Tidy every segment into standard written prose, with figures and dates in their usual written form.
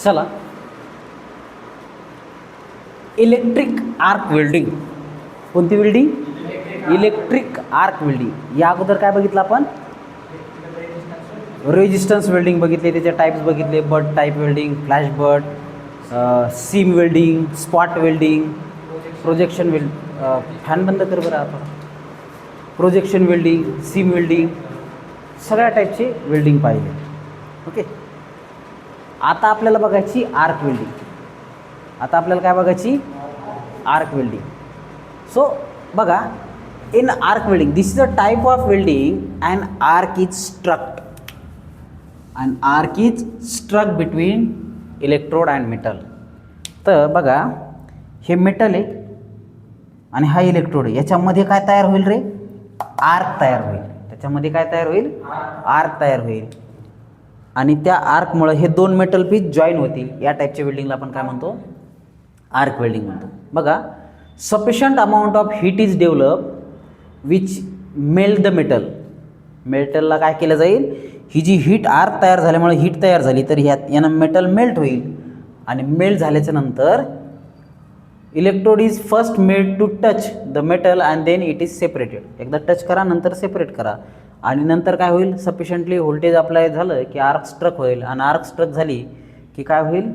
चला, electric arc welding. कोणती welding? Electric arc welding. या अगोदर काय बघितलं आपण? रेजिस्टन्स वेल्डिंग बघितले, त्याचे टाईप्स बघितले. But type welding, flash but, seam welding, spot welding, projection fan बंद कर बरं आपण. प्रोजेक्शन वेल्डिंग, सीम वेल्डिंग, सगळ्या टाईपचे वेल्डिंग पाहिले. ओके, आता आपल्याला बघायची आर्क वेल्डिंग. आता आपल्याला काय बघायची? Arc welding. सो बघा, in arc welding, this is a type of welding and arc is struck. And arc is struck between electrode and metal. तर बघा, हे मेटल आहे आणि हा इलेक्ट्रोड आहे. याच्यामध्ये काय तयार होईल रे? आर्क तयार होईल. त्याच्यामध्ये काय तयार होईल? आर्क तयार होईल. आणि त्या आर्कमुळे हे दोन मेटल पीस जॉईन होतील. या टाईपच्या वेल्डिंगला आपण काय म्हणतो? आर्क वेल्डिंग म्हणतो. बघा, sufficient amount of heat is develop which melt the metal. मेटलला काय केलं जाईल? ही जी हीट, आर्क तयार झाल्यामुळे हीट तयार झाली, तर यानं मेटल मेल्ट होईल. आणि मेल्ट झाल्याच्या नंतर electrode is first made to touch the metal and then it is separated. एकदा टच करा, नंतर सेपरेट करा. आणि नंतर काय होईल? सफिशियंटली व्होल्टेज अप्लाय झालं की आर्क स्ट्रक होईल. आणि आर्क स्ट्रक झाली की काय होईल?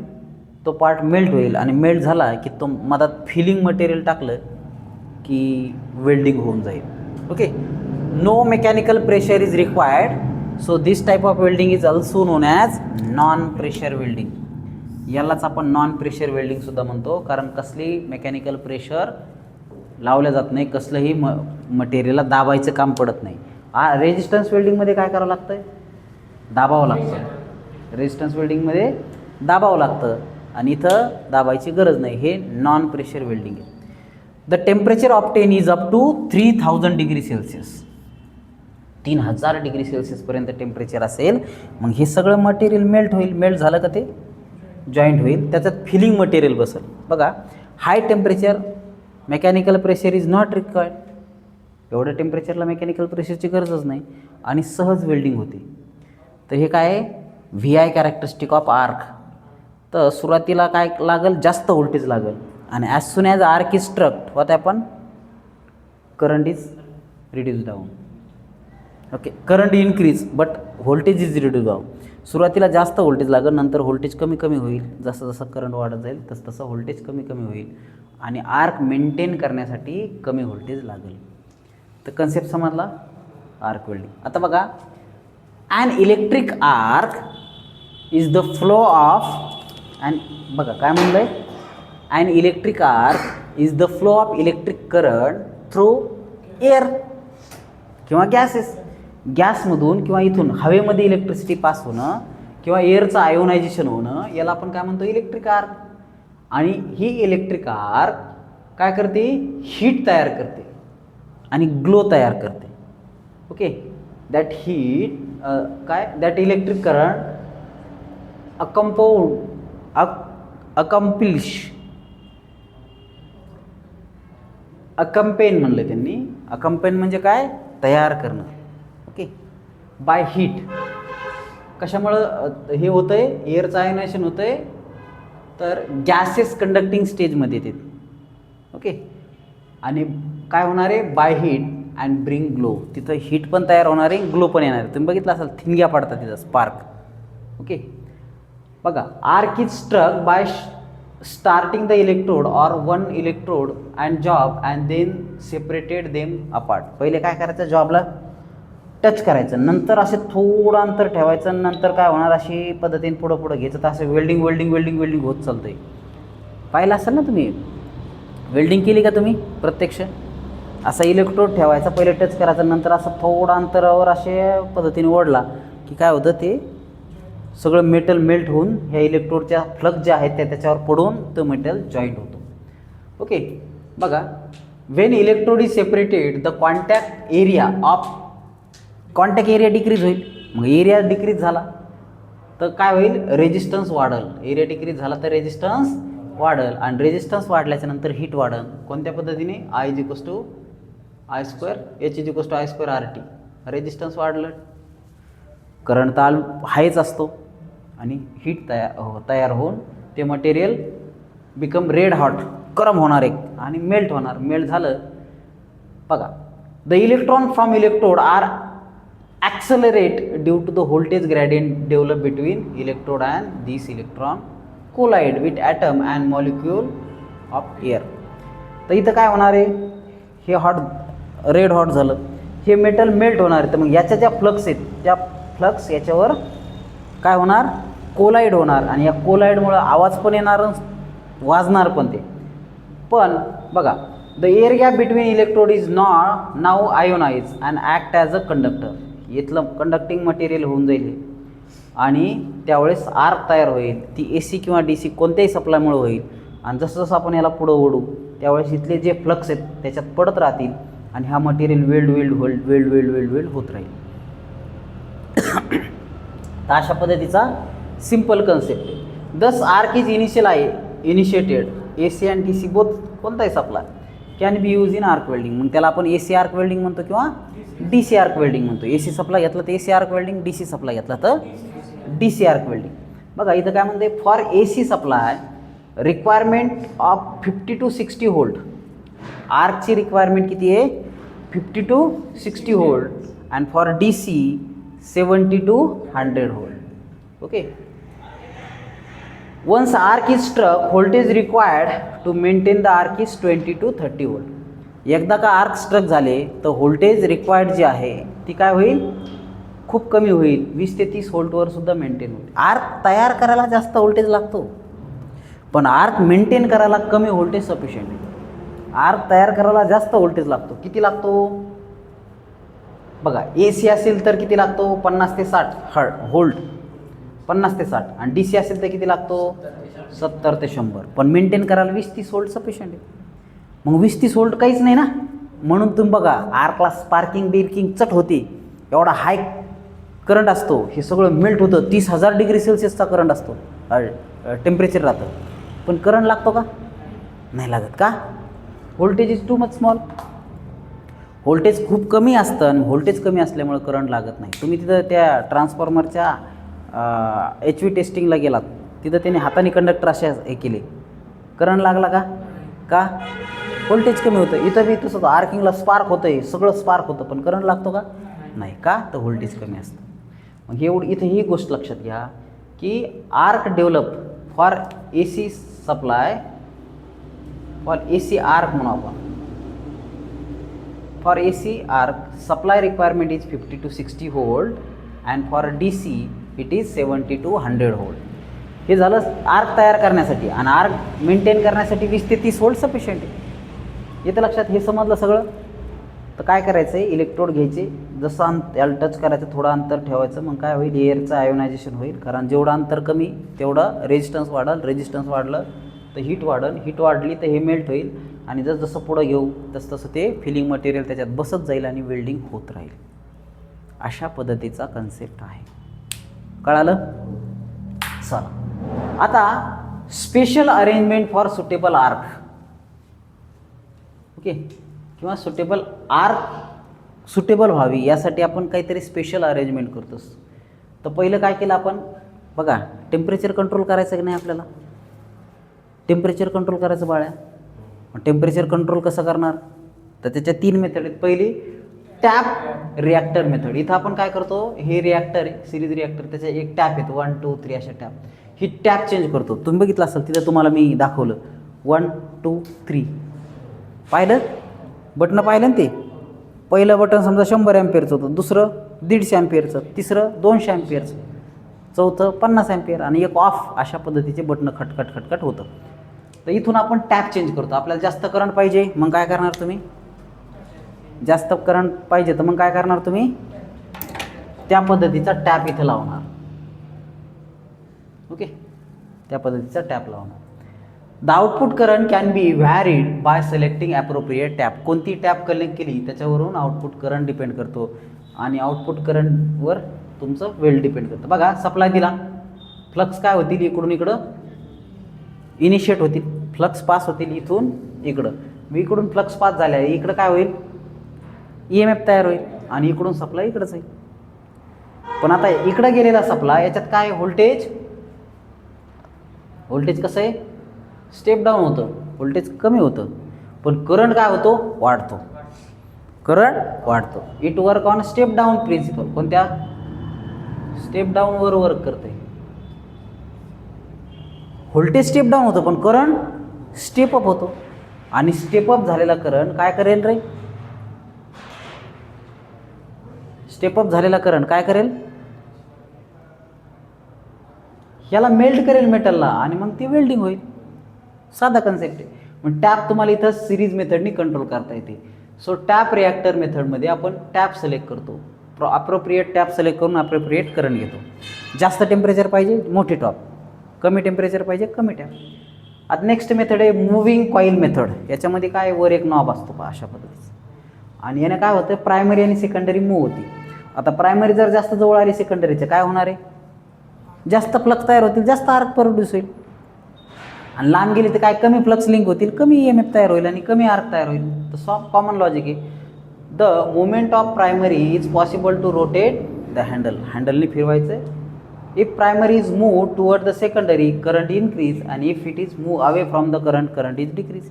तो पार्ट मेल्ट होईल. आणि मेल्ट झाला की तो मधात फिलिंग मटेरियल टाकलं की वेल्डिंग होऊन जाईल. Okay, no mechanical pressure is required. So this type of welding is also known as non pressure welding. यालाच आपण नॉन प्रेशर वेल्डिंगसुद्धा म्हणतो, कारण कसली मेकॅनिकल प्रेशर लावलं जात नाही, कसलंही मटेरियलला दाबायचं काम पडत नाही. रेजिस्टन्स वेल्डिंगमध्ये काय करावं लागतं? दाबावं लागतं. रेजिस्टन्स वेल्डिंगमध्ये दाबावं लागतं आणि इथं दाबायची गरज नाही. हे नॉन प्रेशर वेल्डिंग आहे. The temperature obtain is up to 3000 degree Celsius. 3000 degree सेल्सिअसपर्यंत टेम्परेचर असेल. मग हे सगळं मटेरियल मेल्ट होईल. मेल्ट झालं का ते जॉईंट होईल. त्याच्यात फिलिंग मटेरियल बसेल. बघा, high temperature mechanical pressure is not required. एवढ्या टेम्परेचरला मेकॅनिकल प्रेशरची गरजच नाही आणि सहज वेल्डिंग होते. तर हे काय आहे? V I characteristic of arc. तर सुरुवातीला काय लागेल? जास्त व्होल्टेज लागेल. आणि as soon as arc is struct what happen? Current is reduce down. Okay, current increase but voltage is reduce down. सुरुवातीला जास्त व्होल्टेज लागेल, नंतर व्होल्टेज कमी कमी होईल. जसं जसं करंट वाढत जाईल तसं तसं व्होल्टेज कमी कमी होईल. आणि आर्क मेंटेन करण्यासाठी कमी व्होल्टेज लागेल. तर कन्सेप्ट समजला? Arc welding. आता बघा, an electric arc is the flow of. And बघा काय म्हणलं आहे? An electric arc is the flow of electric current through air किंवा गॅसेस. गॅसमधून किंवा इथून हवेमध्ये इलेक्ट्रिसिटी पास होणं किंवा एअरचं आयोनायझेशन होणं, याला आपण काय म्हणतो? Electric arc. आणि ही इलेक्ट्रिक आर्क काय करते? हीट तयार करते आणि ग्लो तयार करते. ओके, दॅट हीट काय? दॅट इलेक्ट्रिक करंट अकम्पेन म्हणलं त्यांनी. अकम्पेन म्हणजे काय? तयार करणं. Okay, by heat. कशामुळं हे होतं आहे? एअरचं आयोनायझेशन होतं आहे, तर गॅसेस कंडक्टिंग स्टेजमध्ये येते. ओके, आणि काय होणार आहे? By heat and bring glow. तिथं हीट पण तयार होणार आहे, ग्लो पण येणार आहे. तुम्ही बघितलं असाल, ठिणग्या पडतात तिथं, स्पार्क. ओके, बघा, arc is struck by starting the electrode or one electrode and job and then separated them apart. पहिले काय करायचं? जॉबला टच करायचं, नंतर असे थोडं अंतर ठेवायचं, नंतर काय होणार? अशी पद्धतीने पुढं पुढं घ्यायचं. तर असं वेल्डिंग वेल्डिंग वेल्डिंग वेल्डिंग होत चालतं आहे. पाहिलं असेल ना तुम्ही? वेल्डिंग केली का तुम्ही प्रत्यक्ष? असा इलेक्ट्रोड ठेवायचा, पहिले टच करायचं, नंतर असं थोडं अंतरावर अशा पद्धतीने ओढला की काय होतं? ते सगळं मेटल मेल्ट होऊन ह्या इलेक्ट्रोडच्या फ्लक्स ज्या आहेत त्याच्यावर पडून तो मेटल जॉईंट होतो. ओके, बघा, Wien electrode is separated the contact area decrease होईल. मग एरिया डिक्रीज झाला तर काय होईल? रेजिस्टन्स वाढेल. एरिया डिक्रीज झाला तर रेजिस्टन्स वाढेल. आणि रेजिस्टन्स वाढल्याच्या नंतर हीट वाढेल. कोणत्या पद्धतीने? I = I², H = I²RT. Resistance वाढलं, करंट तर हायच असतो. आणि हीट तयार होऊन ते मटेरियल बिकम रेड हॉट, गरम होणार एक आणि मेल्ट होणार. मेल्ट झालं बघा, the electron from electrode are accelerate due to the voltage gradient develop between electrode and this electron collide with atom and molecule of air. तर इथं काय होणार आहे, हे हॉट रेड हॉट झालं, हे मेटल मेल्ट होणार आहे. तर मग याच्या ज्या फ्लक्स आहेत त्या फ्लक्स याच्यावर काय होणार, कोलाइड होणार आणि या कोलाइडमुळं आवाज पण येणार, वाजणार पण ते. पण बघा, the air gap between electrode is now ionize and act as a conductor. इथलं कंडक्टिंग मटेरियल होऊन जाईल आणि त्यावेळेस आर्क तयार होईल. ती AC किंवा DC कोणत्याही सप्लायमुळे होईल आणि जसं जसं आपण याला पुढं ओढू त्यावेळेस इथले जे फ्लक्स आहेत त्याच्यात पडत राहतील आणि हा मटेरियल वेल्ड होत राहील. तर अशा पद्धतीचा सिम्पल कन्सेप्ट आहे. Thus arc is initiated AC and DC both कोणताही supply can be use in arc welding. मग त्याला आपण AC आर्क वेल्डिंग म्हणतो किंवा DC आर्क वेल्डिंग म्हणतो. AC सप्लाय घेतला तर AC arc welding, DC supply घेतला तर DC आर्क वेल्डिंग. बघा इथं काय म्हणते, for AC supply requirement of 50 to 60 volt. आर्कची रिक्वायरमेंट किती आहे, 50 to 60 volt and for DC 70 to 100 volt. Okay. Once arc is struck, voltage required to maintain the arc is 20 to 30 volt. एकदा का arc struck झाले तर voltage required जी आहे ती काय होईल, खूप कमी होईल, 20 ते 30 व्होल्टवर सुद्धा मेंटेन होईल. आर्क तयार करायला जास्त व्होल्टेज लागतो पण आर्क मेंटेन करायला कमी व्होल्टेज सफिशियंट आहे. आर्क तयार करायला जास्त व्होल्टेज लागतो. किती लागतो बघा, AC असेल तर किती लागतो, 50 ते 60 व्होल्ट, 50 ते 60 आणि DC असेल तर किती लागतो, 70 ते 100. पण मेंटेन करायला 20-30 व्होल्ट सफिशियंट आहे. मग 20-30 व्होल्ट काहीच नाही ना, म्हणून तुम्ही बघा आर्कला स्पार्किंग बिर्किंग चट होते, एवढा हाय करंट असतो, हे सगळं मेल्ट होतं, 30,000 डिग्री सेल्सिअसचा करंट असतो, टेम्परेचर राहतं. पण करंट लागतो का, नाही लागत. का, voltage is too much small. Voltage खूप कमी असतं आणि व्होल्टेज कमी असल्यामुळं करंट लागत नाही. तुम्ही तिथं त्या ट्रान्सफॉर्मरच्या HV टेस्टिंगला गेलात, तिथं त्याने हाताने कंडक्टर असे हे केले, करंट लागला का, का व्होल्टेज कमी होतं. इथं बी तसं आर्किंगला स्पार्क होतं आहे, सगळं स्पार्क होतं पण करंट लागतो का, नाही. का, तर व्होल्टेज कमी असतं. मग एवढं इथं ही गोष्ट लक्षात घ्या की arc develop for AC supply, for AC arc म्हणू आपण, for AC arc supply requirement is 50 to 60 volt and for DC it is 70 to 100 volt. हे झालं आर्क तयार करण्यासाठी आणि आर्क मेंटेन करण्यासाठी 20 ते 30 व्होल्ट सफिशियंट आहे. येतं लक्षात, हे समजलं सगळं. तर काय करायचं आहे, इलेक्ट्रोड घ्यायचे, जसं याला टच करायचं थोडं अंतर ठेवायचं, मग काय होईल, एअरचं आयोनायझेशन होईल. कारण जेवढं अंतर कमी तेवढं रेजिस्टन्स वाढेल, रेजिस्टन्स वाढलं तर हीट वाढेल, हीट वाढली तर हे मेल्ट होईल आणि जसं पुढं घेऊ तसं ते फिलिंग मटेरियल त्याच्यात बसत जाईल आणि वेल्डिंग होत राहील. अशा पद्धतीचा कन्सेप्ट आहे. कळालं. चला आता special arrangement for suitable arc. Okay, किंवा सुटेबल आर्क सुटेबल व्हावी यासाठी आपण काहीतरी स्पेशल अरेंजमेंट करतोस. तर पहिलं काय केलं आपण बघा, टेम्परेचर कंट्रोल करायचं की नाही आपल्याला, टेम्परेचर कंट्रोल करायचं बाळ्या. टेम्परेचर कंट्रोल कसं करणार, तर त्याच्या 3 मेथड आहेत. पहिली टॅप रिॲक्टर मेथड. इथं आपण काय करतो, हे रिॲक्टर आहे सिरीज रिॲक्टर, त्याच्या एक टॅप येतो 1 2 3 अशा टॅप. ही टॅप चेंज करतो. तुम्ही बघितलं असेल तिथं, तुम्हाला मी दाखवलं 1 2 3 पाहिलं, बटनं पाहिलं ना. ते पहिलं बटन समजा 100 अँपिअरचं होतं, दुसरं 150 अँपिअरचं, तिसरं 200 अँपिअरचं, चौथं 50 अँपिअर आणि एक ऑफ. अशा पद्धतीचे बटनं खटखट खटखट होतं. तर इथून आपण टॅप चेंज करतो. आपल्याला जास्त करंट पाहिजे, मग काय करणार तुम्ही, जास्त करंट पाहिजे तर मग काय करणार तुम्ही, त्या पद्धतीचा टॅप इथं लावणार. ओके, त्या पद्धतीचा टॅप लावणार. The output current can B व्हॅरिड bye selecting appropriate tap. कोणती टॅप कलेक्ट केली त्याच्यावरून आउटपुट करंट डिपेंड करतो आणि आउटपुट करंटवर तुमचं वेल डिपेंड करतं. बघा, सप्लाय दिला, फ्लक्स काय होतील, इकडून इकडं इनिशिएट होतील, फ्लक्स पास होतील इथून इकडं. मी इकडून फ्लक्स पास झाल्या, इकडं काय होईल, EMF तयार होईल आणि इकडून सप्लाय इकडंच आहे. पण आता इकडं गेलेला सप्लाय याच्यात काय व्होल्टेज व्होल्टेज कसं आहे, स्टेप डाऊन होतं, व्होल्टेज कमी होतं, पण करंट काय होतो, वाढतो, करंट वाढतो. It work on step down principle. कोणत्या, स्टेप डाऊनवर वर्क करते. व्होल्टेज स्टेप डाऊन होतं पण करंट स्टेप अप होतो. आणि स्टेप अप झालेला करंट काय करेल रे, स्टेप अप झालेला करंट काय करेल, याला मेल्ट करेल मेटलला आणि मग ती वेल्डिंग होईल. साधा कन्सेप्ट आहे. मग टॅप तुम्हाला इथं सिरीज मेथडनी कंट्रोल करता येते. सो टॅप रिॲक्टर मेथडमध्ये आपण टॅप सिलेक्ट करतो, अप्रोप्रिएट टॅप सिलेक्ट करून अप्रोप्रिएट करंट घेतो. जास्त टेम्परेचर पाहिजे मोठी टॉप, कमी टेम्परेचर पाहिजे कमी टॅप. आता नेक्स्ट मेथड आहे मूव्हिंग कॉईल मेथड. याच्यामध्ये काय, वर एक नॉब असतो पहा अशा पद्धतीचं, आणि याने काय होतं, प्रायमरी आणि सेकंडरी मूव्ह होती. आता प्रायमरी जर जास्त जवळ आली सेकंडरीचे काय होणार आहे, जास्त फ्लक्स तयार होतील, जास्त आर्क प्रोड्यूस होईल. आणि लांब गेली तर काय, कमी फ्लक्स लिंक होतील, कमी EMF तयार होईल आणि कमी आर्क तयार होईल. तर कॉमन लॉजिक आहे, the movement of primary is possible to rotate the handle. हँडलने फिरवायचं. If primary is move toward the secondary current increase, आणि if it is move away from the current is decrease.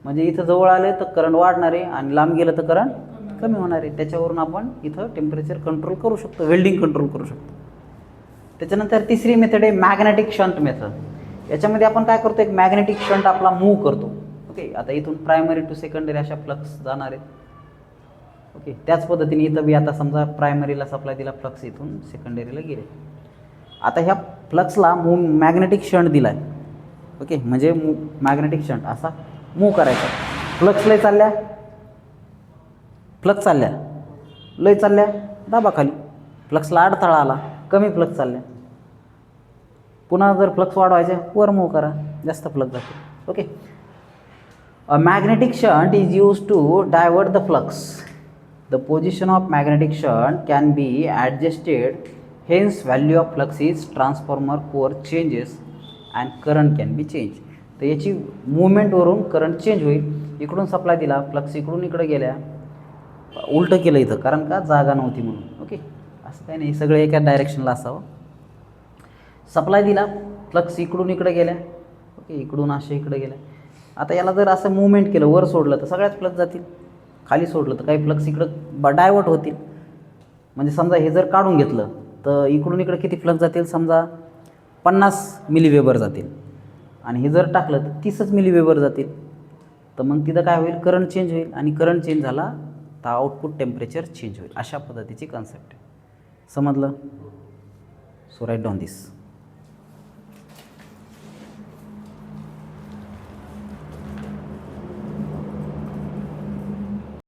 म्हणजे इथं जवळ आले तर current वाढणार आहे आणि लांब गेलं तर करंट कमी होणार आहे. त्याच्यावरून आपण इथं टेम्परेचर कंट्रोल करू शकतो, वेल्डिंग कंट्रोल करू शकतो. त्याच्यानंतर तिसरी मेथड आहे मॅग्नेटिक शंट मेथड. याच्यामध्ये आपण काय करतो, एक मॅग्नेटिक शंट आपला मूव्ह करतो. ओके, आता इथून प्रायमरी टू सेकंडरी अशा फ्लक्स जाणार आहेत. ओके, त्याच पद्धतीने इथं बी आता समजा प्रायमरीला सप्लाय दिला फ्लक्स, इथून सेकंडरीला गेले. आता ह्या फ्लक्सला मॅग्नेटिक शंट दिला आहे. ओके, म्हणजे मॅग्नेटिक शंट असा मूव्ह करायचा. फ्लक्स लय चालल्या, फ्लक्स चालल्या, लय चालल्या, दाबा खाली. फ्लक्सला अडथळा आला, कमी फ्लक्स चालल्या. पुन्हा जर फ्लक्स वाढवायचे वर मूव्ह करा, जास्त फ्लक्स जाते. Okay, a magnetic shunt is use to divert the flux. The position of magnetic shunt can be adjusted, hence value of flux is transformer core changes and current can be change. तर याची मुवमेंटवरून current change होईल. इकडून supply दिला, flux इकडून इकडे गेल्या, उलटं केलं इथं, कारण का जागा नव्हती म्हणून. ओके, असं काही नाही, सगळं एका डायरेक्शनला असावं. सप्लाय दिला, फ्लक्स इकडून इकडे गेल्या. ओके, इकडून असे इकडे गेल्या. आता याला जर असं मुवमेंट केलं, वर सोडलं तर सगळ्याच फ्लक्स जातील, खाली सोडलं तर काही फ्लक्स इकडं डायवर्ट होतील. म्हणजे समजा हे जर काढून घेतलं तर इकडून इकडे किती फ्लक्स जातील, समजा 50 मिलीवेबर जातील, आणि हे जर टाकलं तर 30 मिलीवेबर जातील. तर मग तिथं काय होईल, करंट चेंज होईल, आणि करंट चेंज झाला तर आउटपुट टेम्परेचर चेंज होईल. अशा पद्धतीची कन्सेप्ट आहे. समजलं? सो राईट डाऊन दिस.